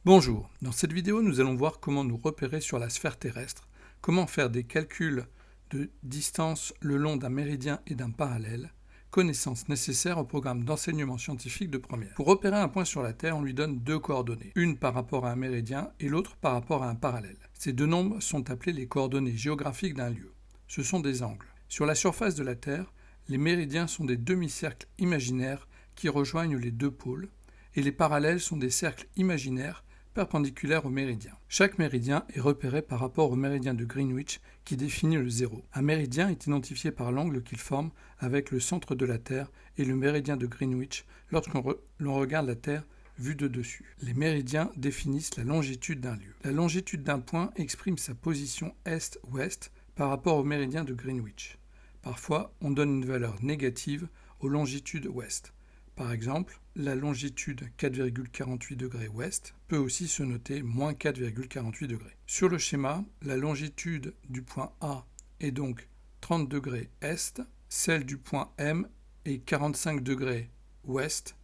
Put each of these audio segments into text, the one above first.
Bonjour, dans cette vidéo nous allons voir comment nous repérer sur la sphère terrestre, comment faire des calculs de distance le long d'un méridien et d'un parallèle, connaissances nécessaires au programme d'enseignement scientifique de première. Pour repérer un point sur la Terre, on lui donne deux coordonnées, une par rapport à un méridien et l'autre par rapport à un parallèle. Ces deux nombres sont appelés les coordonnées géographiques d'un lieu. Ce sont des angles. Sur la surface de la Terre, les méridiens sont des demi-cercles imaginaires qui rejoignent les deux pôles, et les parallèles sont des cercles imaginaires perpendiculaires au méridien. Chaque méridien est repéré par rapport au méridien de Greenwich qui définit le zéro. Un méridien est identifié par l'angle qu'il forme avec le centre de la Terre et le méridien de Greenwich l'on regarde la Terre vue de dessus. Les méridiens définissent la longitude d'un lieu. La longitude d'un point exprime sa position est-ouest par rapport au méridien de Greenwich. Parfois, on donne une valeur négative aux longitudes ouest. Par exemple, la longitude 4,48 degrés ouest peut aussi se noter moins 4,48 degrés. Sur le schéma, la longitude du point A est donc 30 degrés est, celle du point M est 45 degrés ouest,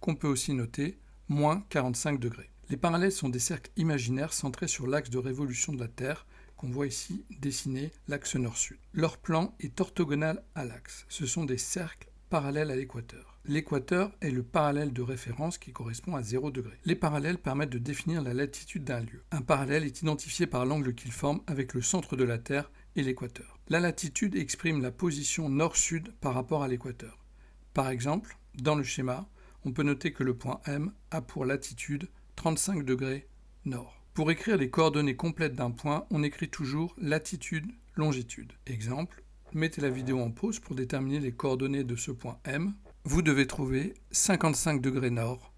qu'on peut aussi noter moins 45 degrés. Les parallèles sont des cercles imaginaires centrés sur l'axe de révolution de la Terre, qu'on voit ici dessiner l'axe nord-sud. Leur plan est orthogonal à l'axe. Ce sont des cercles parallèles à l'équateur. L'équateur est le parallèle de référence qui correspond à 0 degré. Les parallèles permettent de définir la latitude d'un lieu. Un parallèle est identifié par l'angle qu'il forme avec le centre de la Terre et l'équateur. La latitude exprime la position nord-sud par rapport à l'équateur. Par exemple, dans le schéma, on peut noter que le point M a pour latitude 35 degrés nord. Pour écrire les coordonnées complètes d'un point, on écrit toujours latitude, longitude. Exemple, mettez la vidéo en pause pour déterminer les coordonnées de ce point M. Vous devez trouver 55 degrés nord,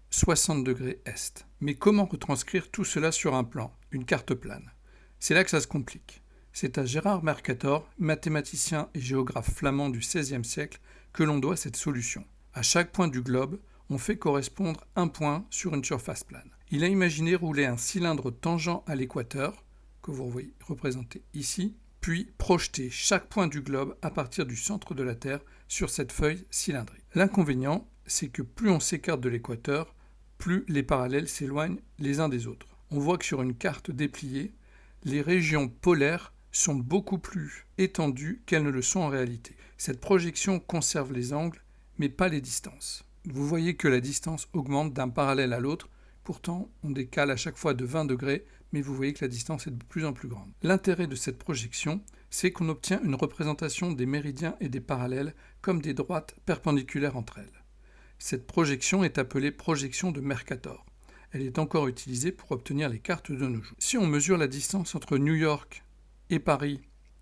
60 degrés est. Mais comment retranscrire tout cela sur un plan, une carte plane? C'est là que ça se complique. C'est à Gérard Mercator, mathématicien et géographe flamand du XVIe siècle, que l'on doit cette solution. À chaque point du globe, on fait correspondre un point sur une surface plane. Il a imaginé rouler un cylindre tangent à l'équateur, que vous voyez représenté ici, puis projeter chaque point du globe à partir du centre de la Terre sur cette feuille cylindrique. L'inconvénient, c'est que plus on s'écarte de l'équateur, plus les parallèles s'éloignent les uns des autres. On voit que sur une carte dépliée, les régions polaires sont beaucoup plus étendues qu'elles ne le sont en réalité. Cette projection conserve les angles, mais pas les distances. Vous voyez que la distance augmente d'un parallèle à l'autre, pourtant on décale à chaque fois de 20 degrés, mais vous voyez que la distance est de plus en plus grande. L'intérêt de cette projection, c'est qu'on obtient une représentation des méridiens et des parallèles comme des droites perpendiculaires entre elles. Cette projection est appelée projection de Mercator. Elle est encore utilisée pour obtenir les cartes de nos jours. Si on mesure la distance entre New York et Paris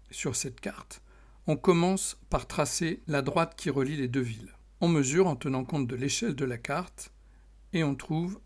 sur cette carte, on commence par tracer la droite qui relie les deux villes. On mesure en tenant compte de l'échelle de la carte et on trouve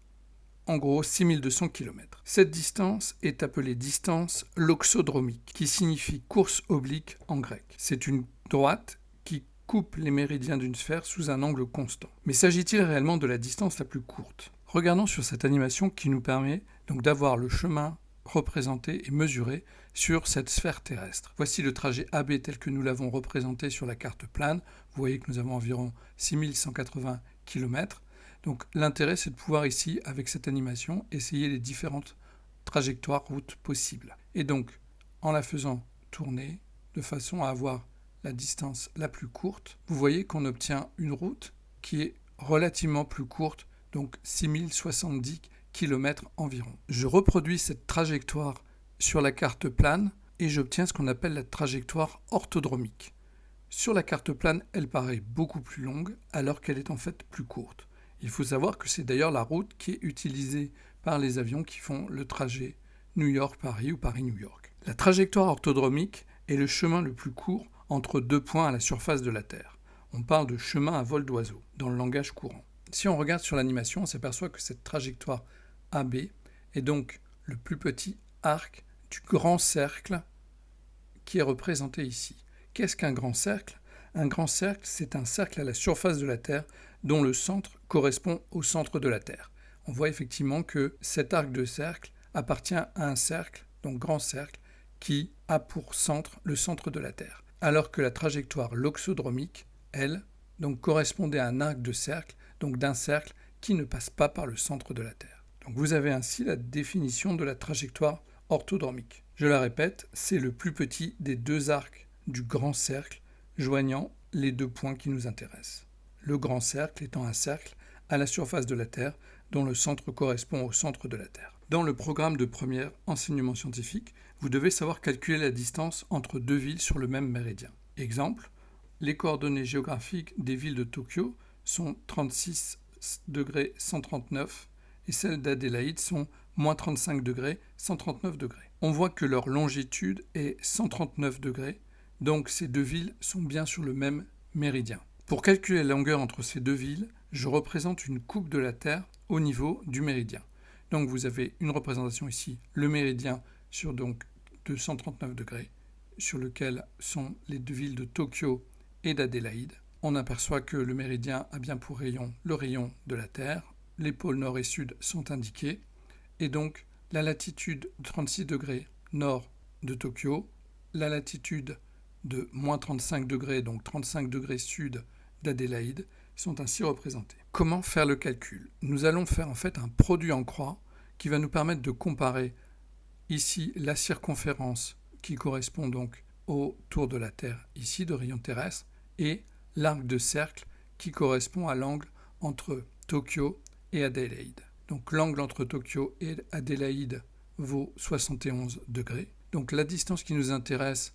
en gros 6200 km. Cette distance est appelée distance loxodromique, qui signifie course oblique en grec. C'est une droite qui coupe les méridiens d'une sphère sous un angle constant. Mais s'agit-il réellement de la distance la plus courte? Regardons sur cette animation qui nous permet donc d'avoir le chemin représenté et mesuré sur cette sphère terrestre. Voici le trajet AB tel que nous l'avons représenté sur la carte plane. Vous voyez que nous avons environ 6180 km. Donc l'intérêt, c'est de pouvoir ici, avec cette animation, essayer les différentes trajectoires, routes possibles. Et donc, en la faisant tourner, de façon à avoir la distance la plus courte, vous voyez qu'on obtient une route qui est relativement plus courte, donc 6070 km environ. Je reproduis cette trajectoire sur la carte plane et j'obtiens ce qu'on appelle la trajectoire orthodromique. Sur la carte plane, elle paraît beaucoup plus longue, alors qu'elle est en fait plus courte. Il faut savoir que c'est d'ailleurs la route qui est utilisée par les avions qui font le trajet New York-Paris ou Paris-New York. La trajectoire orthodromique est le chemin le plus court entre deux points à la surface de la Terre. On parle de chemin à vol d'oiseau dans le langage courant. Si on regarde sur l'animation, on s'aperçoit que cette trajectoire AB est donc le plus petit arc du grand cercle qui est représenté ici. Qu'est-ce qu'un grand cercle? Un grand cercle, c'est un cercle à la surface de la Terre dont le centre correspond au centre de la Terre. On voit effectivement que cet arc de cercle appartient à un cercle, donc grand cercle, qui a pour centre le centre de la Terre. Alors que la trajectoire loxodromique, elle, donc correspondait à un arc de cercle, donc d'un cercle qui ne passe pas par le centre de la Terre. Donc vous avez ainsi la définition de la trajectoire orthodromique. Je la répète, c'est le plus petit des deux arcs du grand cercle joignant les deux points qui nous intéressent. Le grand cercle étant un cercle à la surface de la Terre dont le centre correspond au centre de la Terre. Dans le programme de premier enseignement scientifique, vous devez savoir calculer la distance entre deux villes sur le même méridien. Exemple, les coordonnées géographiques des villes de Tokyo sont 36 degrés 139 et celles d'Adélaïde sont moins 35 degrés 139 degrés. On voit que leur longitude est 139 degrés, donc ces deux villes sont bien sur le même méridien. Pour calculer la longueur entre ces deux villes, je représente une coupe de la Terre au niveau du méridien. Donc vous avez une représentation ici, le méridien sur donc 239 degrés, sur lequel sont les deux villes de Tokyo et d'Adélaïde. On aperçoit que le méridien a bien pour rayon le rayon de la Terre, les pôles nord et sud sont indiqués, et donc la latitude de 36 degrés nord de Tokyo, la latitude de moins 35 degrés, donc 35 degrés sud d'Adélaïde, sont ainsi représentés. Comment faire le calcul? Nous allons faire en fait un produit en croix qui va nous permettre de comparer ici la circonférence qui correspond donc au tour de la Terre ici de rayon terrestre et l'arc de cercle qui correspond à l'angle entre Tokyo et Adélaïde. Donc l'angle entre Tokyo et Adélaïde vaut 71 degrés. Donc la distance qui nous intéresse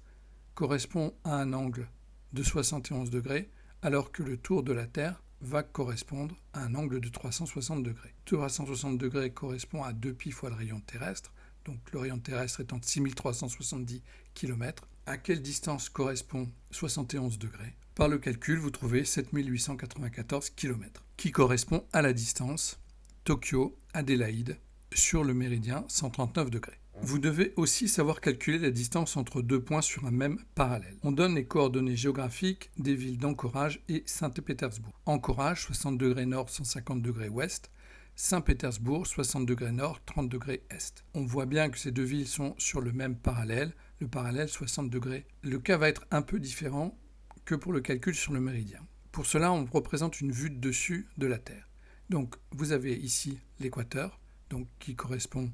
correspond à un angle de 71 degrés alors que le tour de la Terre va correspondre à un angle de 360 degrés. 360 degrés correspond à 2π fois le rayon terrestre, donc le rayon terrestre étant de 6370 km. À quelle distance correspond 71 degrés? Par le calcul, vous trouvez 7894 km, qui correspond à la distance Tokyo-Adélaïde sur le méridien 139 degrés. Vous devez aussi savoir calculer la distance entre deux points sur un même parallèle. On donne les coordonnées géographiques des villes d'Anchorage et Saint-Pétersbourg. Anchorage, 60 degrés nord, 150 degrés ouest. Saint-Pétersbourg, 60 degrés nord, 30 degrés est. On voit bien que ces deux villes sont sur le même parallèle, le parallèle 60 degrés. Le cas va être un peu différent que pour le calcul sur le méridien. Pour cela, on représente une vue de dessus de la Terre. Donc, vous avez ici l'équateur, donc qui correspond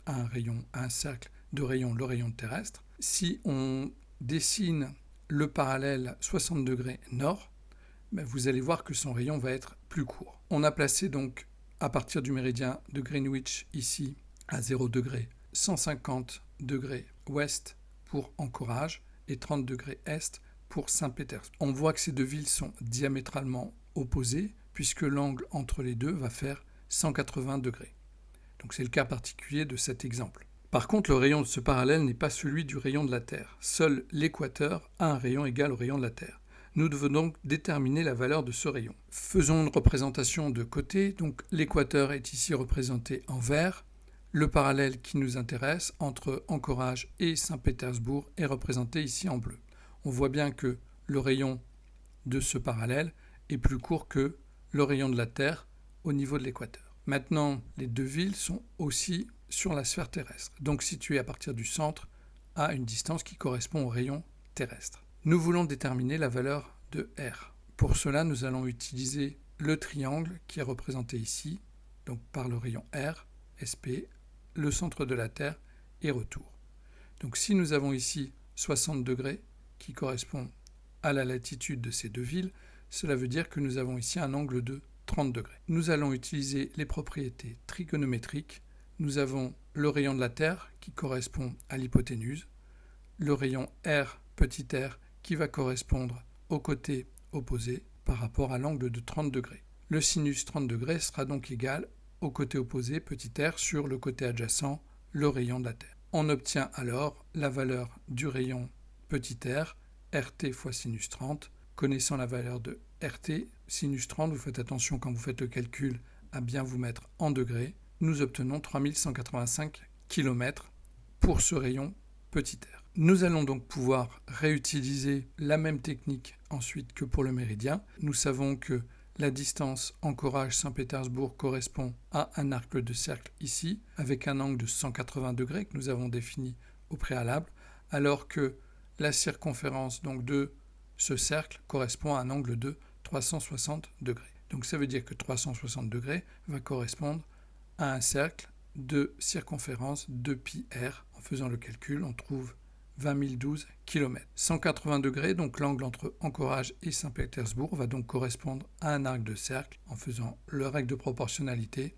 à un cercle de rayon, le rayon terrestre. Si on dessine le parallèle 60 degrés nord, vous allez voir que son rayon va être plus court. On a placé donc, à partir du méridien de Greenwich, ici, à 0 degré, 150 degrés ouest pour Anchorage et 30 degrés est pour Saint-Pétersbourg. On voit que ces deux villes sont diamétralement opposées, puisque l'angle entre les deux va faire 180 degrés. Donc c'est le cas particulier de cet exemple. Par contre, le rayon de ce parallèle n'est pas celui du rayon de la Terre. Seul l'équateur a un rayon égal au rayon de la Terre. Nous devons donc déterminer la valeur de ce rayon. Faisons une représentation de côté. Donc l'équateur est ici représenté en vert. Le parallèle qui nous intéresse entre Anchorage et Saint-Pétersbourg est représenté ici en bleu. On voit bien que le rayon de ce parallèle est plus court que le rayon de la Terre au niveau de l'équateur. Maintenant, les deux villes sont aussi sur la sphère terrestre, donc situées à partir du centre à une distance qui correspond au rayon terrestre. Nous voulons déterminer la valeur de R. Pour cela, nous allons utiliser le triangle qui est représenté ici, donc par le rayon R, SP, le centre de la Terre et retour. Donc si nous avons ici 60 degrés qui correspond à la latitude de ces deux villes, cela veut dire que nous avons ici un angle de 30 degrés. Nous allons utiliser les propriétés trigonométriques. Nous avons le rayon de la Terre qui correspond à l'hypoténuse, le rayon R, petit r, qui va correspondre au côté opposé par rapport à l'angle de 30 degrés. Le sinus 30 degrés sera donc égal au côté opposé, petit r, sur le côté adjacent, le rayon de la Terre. On obtient alors la valeur du rayon petit r, RT fois sinus 30. Connaissant la valeur de RT, sinus 30, vous faites attention quand vous faites le calcul à bien vous mettre en degrés. Nous obtenons 3185 km pour ce rayon petit r. Nous allons donc pouvoir réutiliser la même technique ensuite que pour le méridien. Nous savons que la distance Anchorage-Saint-Pétersbourg correspond à un arc de cercle ici, avec un angle de 180 degrés que nous avons défini au préalable, alors que la circonférence donc de ce cercle correspond à un angle de 360 degrés. Donc ça veut dire que 360 degrés va correspondre à un cercle de circonférence 2πr. En faisant le calcul, on trouve 20 012 km. 180 degrés, donc l'angle entre Anchorage et Saint-Pétersbourg, va donc correspondre à un arc de cercle en faisant le règle de proportionnalité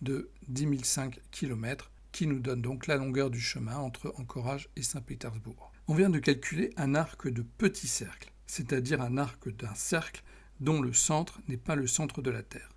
de 10 005 km, qui nous donne donc la longueur du chemin entre Anchorage et Saint-Pétersbourg. On vient de calculer un arc de petit cercle, c'est-à-dire un arc d'un cercle dont le centre n'est pas le centre de la Terre.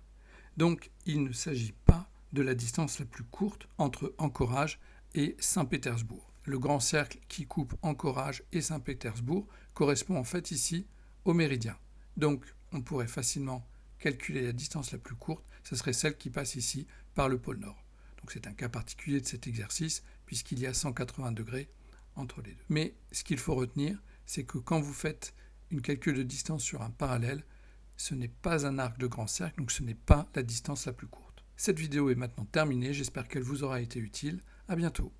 Donc il ne s'agit pas de la distance la plus courte entre Anchorage et Saint-Pétersbourg. Le grand cercle qui coupe Anchorage et Saint-Pétersbourg correspond en fait ici au méridien. Donc on pourrait facilement calculer la distance la plus courte, ce serait celle qui passe ici par le pôle Nord. Donc c'est un cas particulier de cet exercice puisqu'il y a 180 degrés entre les deux. Mais ce qu'il faut retenir, c'est que quand vous faites une calcul de distance sur un parallèle, ce n'est pas un arc de grand cercle, donc ce n'est pas la distance la plus courte. Cette vidéo est maintenant terminée, j'espère qu'elle vous aura été utile. À bientôt.